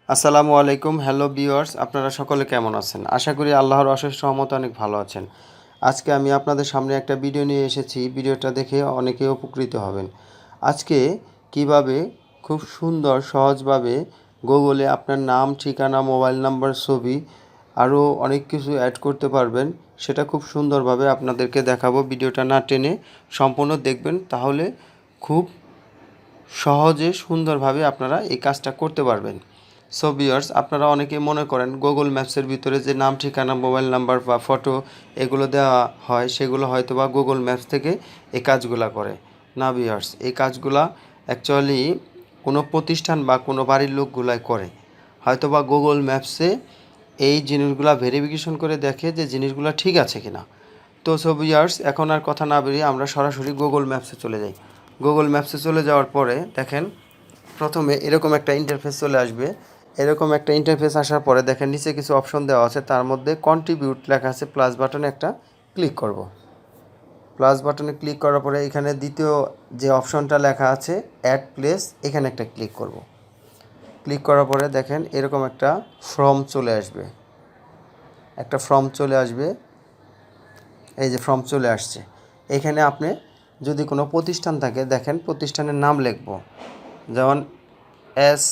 আসসালামু আলাইকুম। Hello viewers, আপনারা সকলে কেমন আছেন? আশা করি আল্লাহর অশেষ রহমতে অনেক ভালো আছেন। আজকে আমি আপনাদের সামনে একটা ভিডিও নিয়ে এসেছি। ভিডিওটা দেখে অনেকেই উপকৃত হবেন। আজকে কিভাবে খুব সুন্দর সহজভাবে গুগলে আপনার নাম, ঠিকানা, মোবাইল নাম্বার, ছবি আরও অনেক কিছু অ্যাড করতে পারবেন, সেটা খুব সুন্দরভাবে আপনাদেরকে দেখাবো। ভিডিওটা না টেনে সম্পূর্ণ দেখবেন, তাহলে খুব সহজে সুন্দরভাবে আপনারা এই কাজটা করতে পারবেন। সো ভিউয়ার্স, আপনারা অনেকেই মনে করেন গুগল ম্যাপসের ভিতরে যে নাম, ঠিকানা, মোবাইল নাম্বার বা ফটো এগুলো দেওয়া হয়, সেগুলো হয়তো বা গুগল ম্যাপস থেকে এই কাজগুলা করে না। ভিউয়ার্স, এই কাজগুলা অ্যাকচুয়ালি কোনো প্রতিষ্ঠান বা কোনো বাড়ির লোকগুলাই করে। হয়তো বা গুগল ম্যাপসে এই জিনিসগুলা ভেরিফিকেশন করে দেখে যে জিনিসগুলা ঠিক আছে কিনা। তো সো ভিউয়ার্স, এখন আর কথা না বেরিয়ে আমরা সরাসরি গুগল ম্যাপসে চলে যাই। গুগল ম্যাপসে চলে যাওয়ার পরে দেখেন, প্রথমে এরকম একটা ইন্টারফেস চলে আসবে। এরকম একটা ইন্টারফেস আসার পরে দেখেন নিচে কিছু অপশন দেওয়া আছে, তার মধ্যে কন্ট্রিবিউট লেখা আছে। প্লাস বাটনে একটা ক্লিক করব। প্লাস বাটনে ক্লিক করার পরে এখানে দ্বিতীয় যে অপশনটা লেখা আছে অ্যাড প্লেস, এখানে একটা ক্লিক করব। ক্লিক করার পরে দেখেন এরকম একটা ফর্ম চলে আসবে। একটা ফর্ম চলে আসবে, এই যে ফর্ম চলে আসছে। এখানে আপনি যদি কোনো প্রতিষ্ঠান থাকে, দেখেন প্রতিষ্ঠানের নাম লিখব, যেমন এস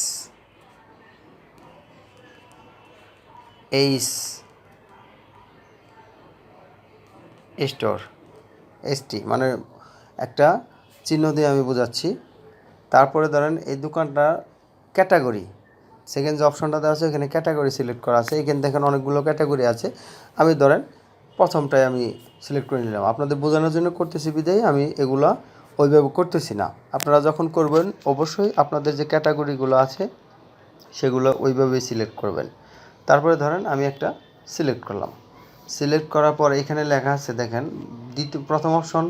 এইচ স্টোর, এসটি মানে একটা চিহ্ন দিয়ে আমি বোঝাচ্ছি। তারপরে ধরেন এই দোকানটার ক্যাটাগরি, সেকেন্ড যে অপশনটা দেওয়া আছে এখানে ক্যাটাগরি সিলেক্ট করা আছে। এখানে দেখেন অনেকগুলো ক্যাটাগরি আছে। আমি ধরেন প্রথমটাই আমি সিলেক্ট করে নিলাম। আপনাদের বোঝানোর জন্য করতেছি বিধায় আমি এগুলা ওইভাবে করতেছি না। আপনারা যখন করবেন অবশ্যই আপনাদের যে ক্যাটাগরিগুলো আছে সেগুলো ওইভাবেই সিলেক্ট করবেন। তারপরে ধরেন আমি একটা সিলেক্ট করলাম। সিলেক্ট করার পর এখানে লেখা আছে দেখেন, প্রথম অপশন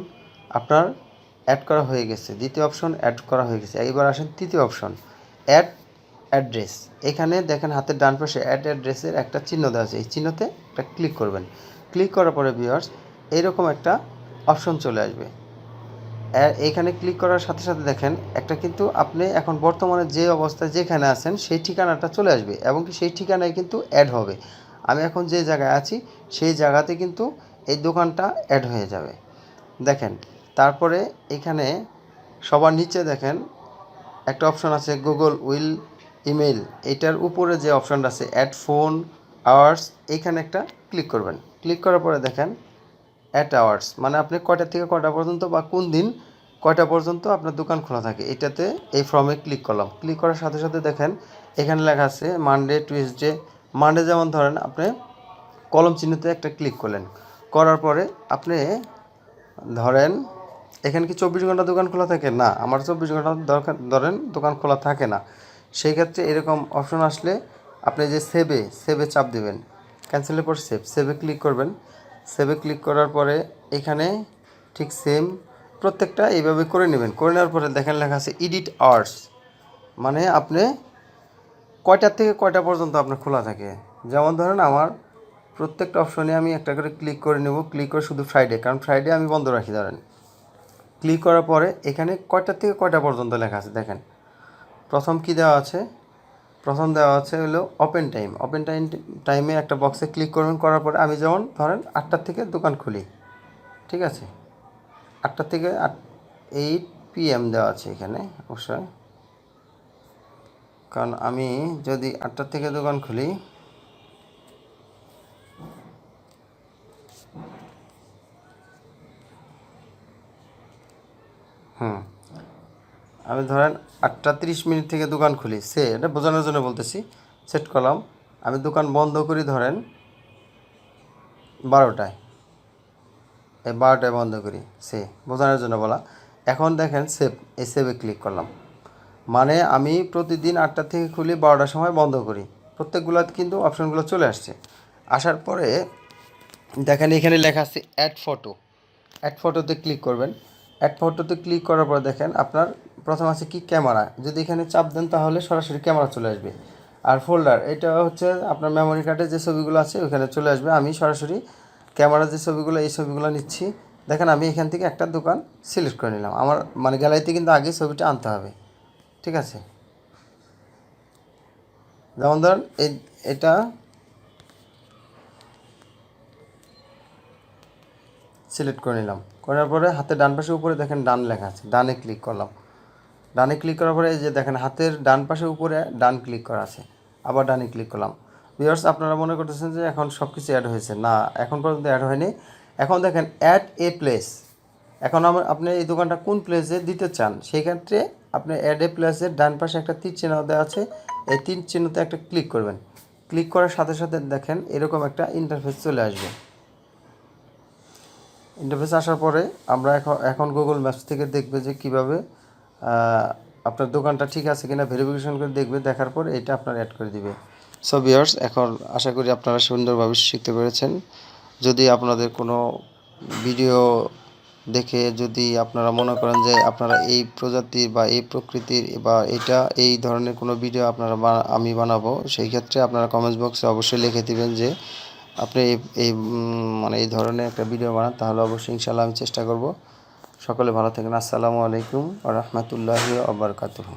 আপনার অ্যাড করা হয়ে গেছে, দ্বিতীয় অপশন অ্যাড করা হয়ে গেছে। এবার আসেন তৃতীয় অপশন, অ্যাড অ্যাড্রেস। এখানে দেখেন হাতের ডান পাশে অ্যাড অ্যাড্রেসের একটা চিহ্ন দেওয়া আছে, এই চিহ্নতে একটা ক্লিক করবেন। ক্লিক করার পরে ভিউয়ার্স এইরকম একটা অপশন চলে আসবে। এইখানে ক্লিক করার সাথে সাথে দেখেন একটা কিন্তু আপনি এখন বর্তমানে যে অবস্থায় যেখানে আছেন সেই ঠিকানাটা চলে আসবে, এবং কি সেই ঠিকানায় কিন্তু অ্যাড হবে। আমি এখন যে জায়গায় আছি সেই জায়গাতে কিন্তু এই দোকানটা অ্যাড হয়ে যাবে। দেখেন তারপরে এখানে সবার নিচে দেখেন একটা অপশন আছে গুগল উইল ইমেল। এটার উপরে যে অপশনটা আছে অ্যাড ফোন আওয়ার্স, এইখানে একটা ক্লিক করবেন। ক্লিক করার পরে দেখেন অ্যাট আওয়ার্স, মানে আপনি কয়টা থেকে কয়টা পর্যন্ত বা কোন দিন কয়টা পর্যন্ত আপনার দোকান খোলা থাকে, এটাতে এই ফর্মে ক্লিক করলাম। ক্লিক করার সাথে সাথে দেখেন এখানে লেখা আছে মানডে টুইসডে। মানডে যেমন ধরেন আপনি কলম চিহ্নতে একটা ক্লিক করলেন, করার পরে আপনি ধরেন এখানে কি 24 ঘন্টা দোকান খোলা থাকে? না, আমার 24 ঘন্টা ধরেন দোকান খোলা থাকে না। সেই ক্ষেত্রে এরকম অপশন আসলে আপনি যে সেভে চাপ দেবেন, ক্যান্সেলের পর সেভে ক্লিক করবেন। সেভে ক্লিক করার পরে এখানে ঠিক সেম প্রত্যেকটা এইভাবে করে নেবেন। করে নেওয়ার পরে দেখেন লেখা আছে এডিট আওয়ার্স, মানে আপনি কয়টার থেকে কয়টা পর্যন্ত আপনার খোলা থাকে। যেমন ধরেন আমার প্রত্যেকটা অপশনে আমি একটা করে ক্লিক করে নেব। ক্লিক করে শুধু ফ্রাইডে, কারণ ফ্রাইডে আমি বন্ধ রাখি। ধরেন ক্লিক করার পরে এখানে কয়টা থেকে কয়টা পর্যন্ত লেখা আছে দেখেন। প্রথম কি দেওয়া আছে, প্রথম দেওয়া আছে হলো ওপেন টাইম। ওপেন টাইমে একটা বক্সে ক্লিক করবেন। করার পরে আমি যেমন ধরেন 8টার থেকে দোকান খুলি, ঠিক আছে, 8টা থেকে 8 PM দেওয়া আছে এখানে অবশ্যই, কারণ আমি যদি 8টার থেকে দোকান খুলি, আমি ধরেন 8টা 30 মিনিট থেকে দোকান খুলি, এটা বোঝানোর জন্য বলতেছি। সেট করলাম। আমি দোকান বন্ধ করি ধরেন 12টায়, এই 12টায় বন্ধ করি, বোঝানোর জন্য বলা। এখন দেখেন এই সেভে ক্লিক করলাম, মানে আমি প্রতিদিন 8টা থেকে খুলি, 12টার সময় বন্ধ করি। প্রত্যেকগুলোতে কিন্তু অপশনগুলো চলে আসছে। আসার পরে দেখেন এখানে লেখা আছে অ্যাড ফটো। অ্যাড ফটোতে ক্লিক করবেন। অ্যাড ফটোতে ক্লিক করার পর দেখেন আপনার প্রথম আছে কি ক্যামেরা, যদি এখানে চাপ দেন তাহলে সরাসরি ক্যামেরা চলে আসবে। আর ফোল্ডার, এটা হচ্ছে আপনার মেমোরি কার্ডে যে ছবিগুলো আছে ওখানে চলে আসবে। আমি সরাসরি ক্যামেরা যে ছবিগুলো, এই ছবিগুলো নিচ্ছি। দেখেন আমি এখান থেকে একটা দোকান সিলেক্ট করে নিলাম। আমার মানে গ্যালারিতে কিন্তু আগে ছবিটা আনতে হবে, ঠিক আছে। যেমন ধরেন এটা সিলেক্ট করে নিলাম, করার পরে হাতের ডান পাশে উপরে দেখেন ডান লেখা আছে, ডানে ক্লিক করলাম। ডানে ক্লিক করার পরে এই যে দেখেন হাতের ডান পাশে উপরে ডান ক্লিক করা আছে, আবার ডানে ক্লিক করলাম। ভিউয়ার্স, আপনারা মনে করতেছেন যে এখন সব কিছু অ্যাড হয়েছে, না, এখন পর্যন্ত অ্যাড হয়নি। এখন দেখেন অ্যাড এ প্লেস। এখন আপনি এই দোকানটা কোন প্লেসে দিতে চান, সেই ক্ষেত্রে আপনি অ্যাড এ প্লেসের ডান পাশে একটা তীর চিহ্ন দেওয়া আছে, এই তীর চিহ্নতে একটা ক্লিক করবেন। ক্লিক করার সাথে সাথে দেখেন এরকম একটা ইন্টারফেস চলে আসবে। ইন্টারফেস আসার পরে আমরা এখন গুগল ম্যাপস থেকে দেখবে যে কীভাবে আপনার দোকানটা ঠিক আছে কিনা ভেরিফিকেশন করে দেখবে, দেখার পর এটা আপনার অ্যাড করে দিবে। সো ভিউয়ার্স, এখন আশা করি আপনারা সুন্দরভাবে শিখতে পেরেছেন। যদি আপনাদের কোনো ভিডিও দেখে যদি আপনারা মনে করেন যে আপনারা এই প্রজাতির বা এই প্রকৃতির বা এই ধরনের কোনো ভিডিও আমি বানাবো, সেই ক্ষেত্রে আপনারা কমেন্টস বক্সে অবশ্যই লিখে দিবেন যে আপনি মানে এই ধরনের একটা ভিডিও বানান, তাহলে অবশ্যই ইনশাআল্লাহ আমি চেষ্টা করব। সকলে ভালো থাকেন। আসসালামু আলাইকুম ওয়া রাহমাতুল্লাহি ওয়া বারাকাতুহু।